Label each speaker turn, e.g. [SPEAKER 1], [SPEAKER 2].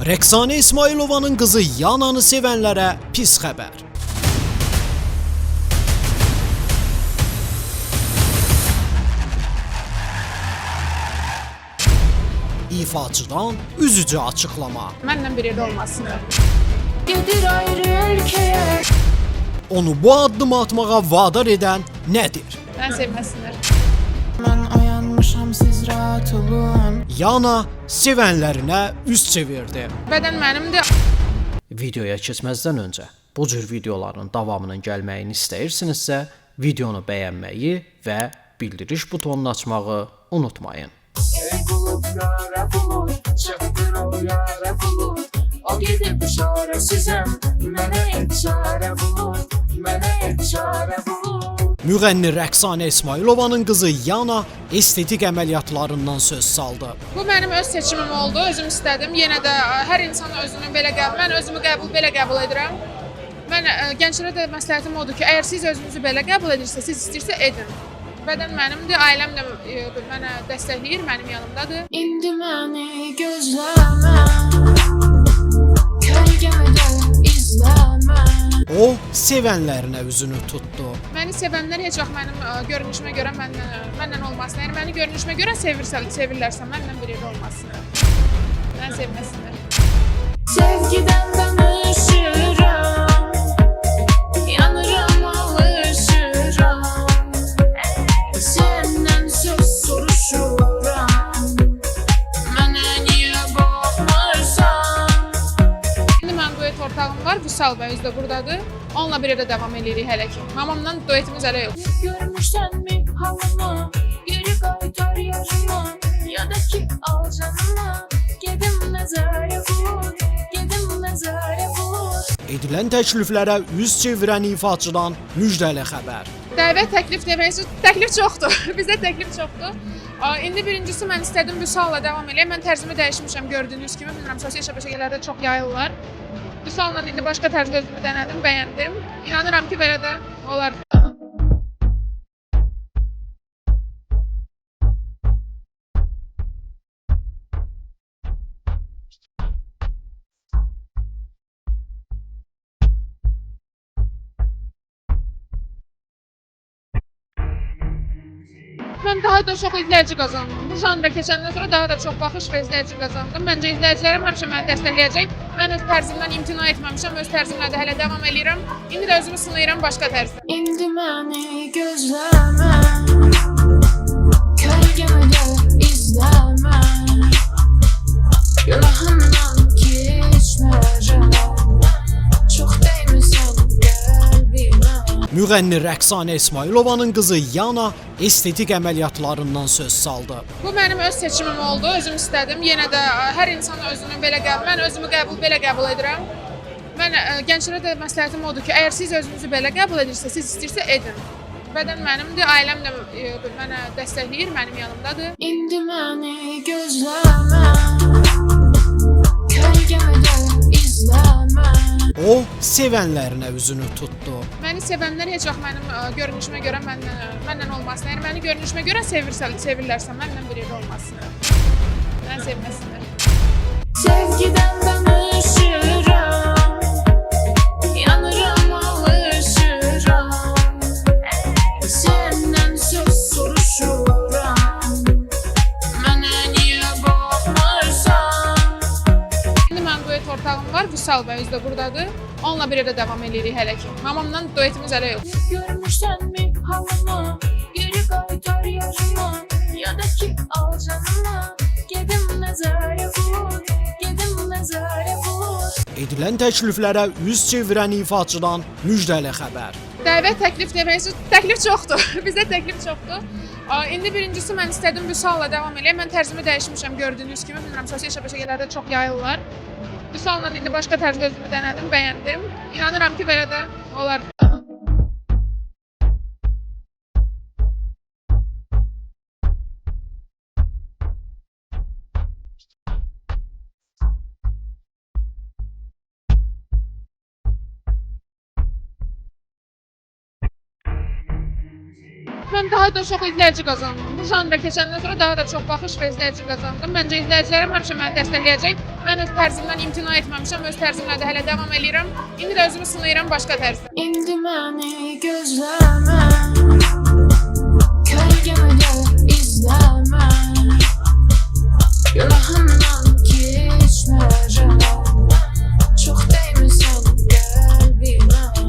[SPEAKER 1] Rəqsanə İsmailovanın qızı Yananı sevənlərə pis xəbər. İfaçıdan üzücü açıqlama.
[SPEAKER 2] Məndən bir yerdə olmasını.
[SPEAKER 3] Gedir ayrı ülkeye.
[SPEAKER 1] Onu bu addımı atmağa vadar edən nədir?
[SPEAKER 2] Mən sevməsinlər.
[SPEAKER 3] Ben uyanmışam, siz rahat olun.
[SPEAKER 1] Yana sevənlərinə üz çevirdi.
[SPEAKER 2] Bədən mənimdir.
[SPEAKER 1] Videoya keçməzdən öncə bu cür videoların davamının gəlməyini istəyirsinizsə, videonu bəyənməyi və bildiriş butonunu açmağı unutmayın.
[SPEAKER 3] Ey bulut yara bulut, çaktır o yara bulut. O gidip çaresizim, mənə et çare bulut, mənə et çare bulut.
[SPEAKER 1] Müğənni Rəqsanə İsmailovanın qızı Yana estetik əməliyyatlarından söz saldı.
[SPEAKER 2] Bu mənim öz seçimim oldu, özüm istədim. Yenə də hər insan özünü belə qəbul, mən özümü belə qəbul edirəm. Mən gənclərə də məsləhətim odur ki, əgər siz özünüzü belə qəbul edirsiniz, siz istəyirsə edin. Bədən mənimdir, ailəm də mənə dəstəkləyir, mənim yanımdadır.
[SPEAKER 3] İndi məni gözləmə, kölgəmi də izləmə.
[SPEAKER 1] O, sevənlərinə üzünü tutdu.
[SPEAKER 2] Məni sevənlər heç vaxt mənim görünüşümə görə məndən olmasın. Əgər məni görünüşümə görə sevirlərsə, məndən bir yerdə olmasın. Mən sevməsinlər.
[SPEAKER 3] Sevgiden danışıram, yanıram alışıram. Senden söz soruşuram, mənə niyə baxmırsan?
[SPEAKER 2] İndi mənim duet ortağım var, Vüsal bəy özü də buradadır. Onunla bir yerdə davam edirik hələ ki. Mamamla duetimiz hələ yox.
[SPEAKER 3] Görmüşsən mi halımı, geri qaytar yarımı, ya da ki al canımı. Gedim məzərə vur, gedim məzərə vur.
[SPEAKER 1] Edilən təkliflərə üz çevirən ifaçıdan müjdəli xəbər.
[SPEAKER 2] Dəvət təklif deməyiz, təklif çoxdur. Bizdə təklif çoxdur. İndi birincisi mən istədim Vüsalla davam edeyim. Mən tərzimi dəyişmişəm gördüyünüz kimi. Bilmirəm, sosial şəbəkələrdə çox yayılırlar. Vüsalla indi başqa tərzdə özümü dənədim, bəyəndim. İnanıram ki, belə də olar. Mən daha da çox izləyici qazandım. Bu janra keçəndən sonra daha da çox baxış və izləyici qazandım. Məncə izləyicilərim həmişə məni dəstəkləyəcək. Mən öz tərzimdən imtina etməmişəm, öz tərzimlə də hələ davam edirəm. İndi də özümü sınayıram başqa tərzdə.
[SPEAKER 3] İndi məni gözləmə, kölgəmi də izləmə. Günahından keçmərəm, çox dəymisən qəlbimə.
[SPEAKER 1] Müğənni Rəqsanə İsmailovanın qızı Yana estetik əməliyyatlarından söz saldı.
[SPEAKER 2] Bu mənim öz seçimim oldu, özüm istədim. Yenə də hər insan özünü belə qəbul, mən özümü belə qəbul edirəm. Mən gənclərə də məsləhətim odur ki, əgər siz özünüzü belə qəbul edirsiniz, siz istəyirsə edin. Bədən mənimdir, ailəm də mənə dəstəkləyir, mənim yanımdadır.
[SPEAKER 3] İndi məni gözləmə, kölgəmi də izləmə.
[SPEAKER 1] O, sevənlərinə üzünü tutdu.
[SPEAKER 2] Məni sevənlər heç vaxt mənim görünüşümə görə məndən olmasın. Əgər məni görünüşümə görə sevirlərsə, məndən bir yerdə olmasın. Mən sevməsinlər.
[SPEAKER 3] Sevgiden danışıram, yanıram alışıram. Senden söz soruşuram, mənə niyə baxmırsan?
[SPEAKER 2] İndi mənim duet ortağım var, Vüsal bəy özü də buradadır. Onunla bir yerdə davam edirik hələ ki. Mamamla duetimiz hələ yox.
[SPEAKER 3] Görmüşsən mi halımı, geri qaytar yarımı, ya da ki al canımı. Gedim məzərə vur, gedim məzərə vur.
[SPEAKER 1] Edilən təkliflərə üz çevirən ifaçıdan müjdəli xəbər.
[SPEAKER 2] Dəvət təklif deməyiz, təklif çoxdur. Bizdə təklif çoxdur. İndi birincisi mən istədim Vüsalla davam edeyim. Mən tərzimi dəyişmişəm gördüyünüz kimi. Bilmirəm, sosial şəbəkələrdə çox yayılırlar. Vüsalla indi başqa tərzdə özümü dənədim, bəyəndim. İnanıram ki, belə də olar. Mən daha da çox izləyici qazandım. Bu janra keçəndən sonra daha da çox baxış və izləyici qazandım. Məncə izləyicilərim həmişə məni dəstəkləyəcək. Mən öz tərzimdən imtina etməmişəm, öz tərzimlə də hələ davam eləyirəm. İndi də özümü sınayıram başqa tərzdə.
[SPEAKER 3] İndi məni gözləmə